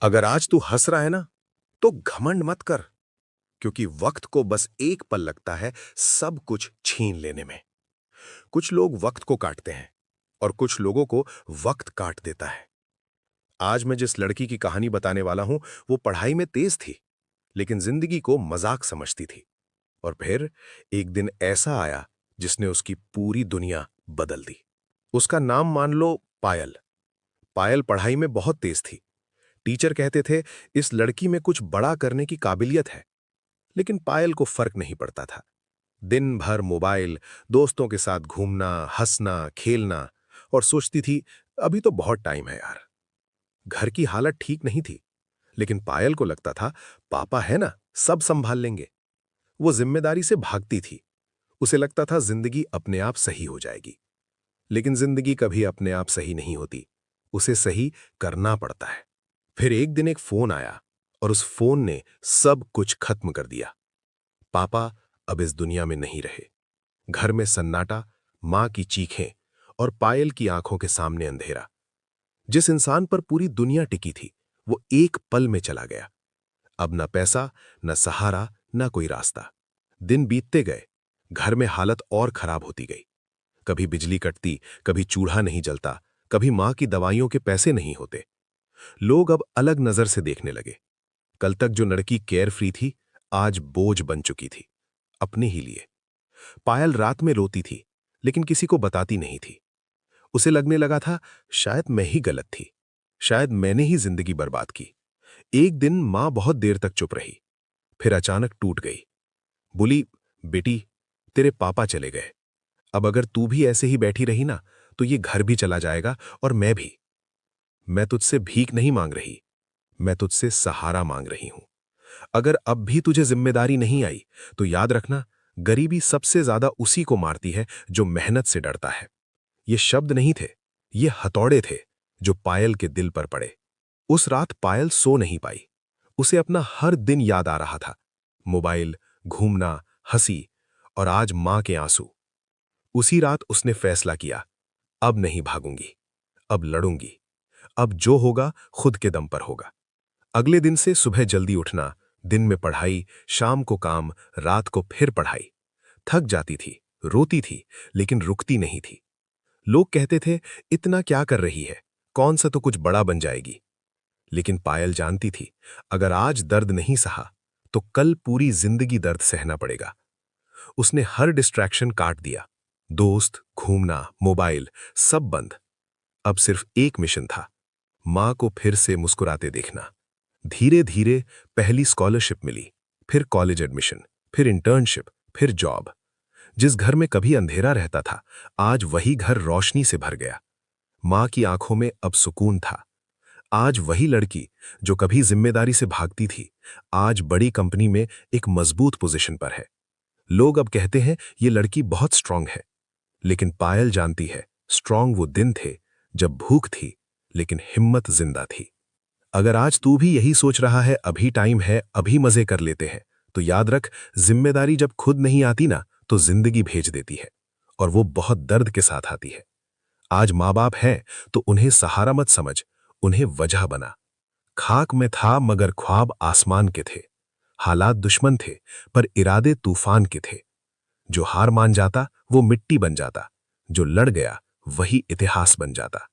अगर आज तू हंस रहा है ना, तो घमंड मत कर, क्योंकि वक्त को बस एक पल लगता है सब कुछ छीन लेने में। कुछ लोग वक्त को काटते हैं और कुछ लोगों को वक्त काट देता है। आज मैं जिस लड़की की कहानी बताने वाला हूं, वो पढ़ाई में तेज थी, लेकिन जिंदगी को मजाक समझती थी। और फिर एक दिन ऐसा आया जिसने उसकी पूरी दुनिया बदल दी। उसका नाम मान लो पायल। पायल पढ़ाई में बहुत तेज थी। टीचर कहते थे इस लड़की में कुछ बड़ा करने की काबिलियत है। लेकिन पायल को फर्क नहीं पड़ता था। दिन भर मोबाइल, दोस्तों के साथ घूमना, हंसना, खेलना, और सोचती थी अभी तो बहुत टाइम है यार। घर की हालत ठीक नहीं थी, लेकिन पायल को लगता था पापा है ना, सब संभाल लेंगे। वो जिम्मेदारी से भागती थी। उसे लगता था जिंदगी अपने आप सही हो जाएगी। लेकिन जिंदगी कभी अपने आप सही नहीं होती, उसे सही करना पड़ता है। फिर एक दिन एक फोन आया और उस फोन ने सब कुछ खत्म कर दिया। पापा अब इस दुनिया में नहीं रहे। घर में सन्नाटा, मां की चीखें और पायल की आंखों के सामने अंधेरा। जिस इंसान पर पूरी दुनिया टिकी थी, वो एक पल में चला गया। अब न पैसा, न सहारा, न कोई रास्ता। दिन बीतते गए, घर में हालत और खराब होती गई। कभी बिजली कटती, कभी चूल्हा नहीं जलता, कभी मां की दवाइयों के पैसे नहीं होते। लोग अब अलग नजर से देखने लगे। कल तक जो लड़की केयर फ्री थी, आज बोझ बन चुकी थी, अपने ही लिए। पायल रात में रोती थी, लेकिन किसी को बताती नहीं थी। उसे लगने लगा था शायद मैं ही गलत थी, शायद मैंने ही जिंदगी बर्बाद की। एक दिन मां बहुत देर तक चुप रही, फिर अचानक टूट गई। बोली, बेटी, तेरे पापा चले गए। अब अगर तू भी ऐसे ही बैठी रही ना, तो ये घर भी चला जाएगा और मैं भी। मैं तुझसे भीख नहीं मांग रही, मैं तुझसे सहारा मांग रही हूं। अगर अब भी तुझे जिम्मेदारी नहीं आई, तो याद रखना, गरीबी सबसे ज्यादा उसी को मारती है जो मेहनत से डरता है। ये शब्द नहीं थे, ये हथौड़े थे जो पायल के दिल पर पड़े। उस रात पायल सो नहीं पाई। उसे अपना हर दिन याद आ रहा था। मोबाइल, घूमना, हंसी, और आज मां के आंसू। उसी रात उसने फैसला किया, अब नहीं भागूंगी, अब लड़ूंगी। अब जो होगा खुद के दम पर होगा। अगले दिन से सुबह जल्दी उठना, दिन में पढ़ाई, शाम को काम, रात को फिर पढ़ाई। थक जाती थी, रोती थी, लेकिन रुकती नहीं थी। लोग कहते थे इतना क्या कर रही है, कौन सा तो कुछ बड़ा बन जाएगी। लेकिन पायल जानती थी, अगर आज दर्द नहीं सहा, तो कल पूरी जिंदगी दर्द सहना पड़ेगा। उसने हर डिस्ट्रैक्शन काट दिया। दोस्त, घूमना, मोबाइल, सब बंद। अब सिर्फ एक मिशन था, मां को फिर से मुस्कुराते देखना। धीरे धीरे पहली स्कॉलरशिप मिली, फिर कॉलेज एडमिशन, फिर इंटर्नशिप, फिर जॉब। जिस घर में कभी अंधेरा रहता था, आज वही घर रोशनी से भर गया। मां की आंखों में अब सुकून था। आज वही लड़की जो कभी जिम्मेदारी से भागती थी, आज बड़ी कंपनी में एक मजबूत पोजीशन पर है। लोग अब कहते हैं ये लड़की बहुत स्ट्रांग है, लेकिन पायल जानती है स्ट्रांग वो दिन थे जब भूख थी, लेकिन हिम्मत जिंदा थी। अगर आज तू भी यही सोच रहा है अभी टाइम है, अभी मजे कर लेते हैं, तो याद रख, जिम्मेदारी जब खुद नहीं आती ना, तो जिंदगी भेज देती है, और वो बहुत दर्द के साथ आती है। आज माँ बाप हैं तो उन्हें सहारा मत समझ, उन्हें वजह बना। खाक में था मगर ख्वाब आसमान के थे। हालात दुश्मन थे पर इरादे तूफान के थे। जो हार मान जाता वो मिट्टी बन जाता, जो लड़ गया वही इतिहास बन जाता।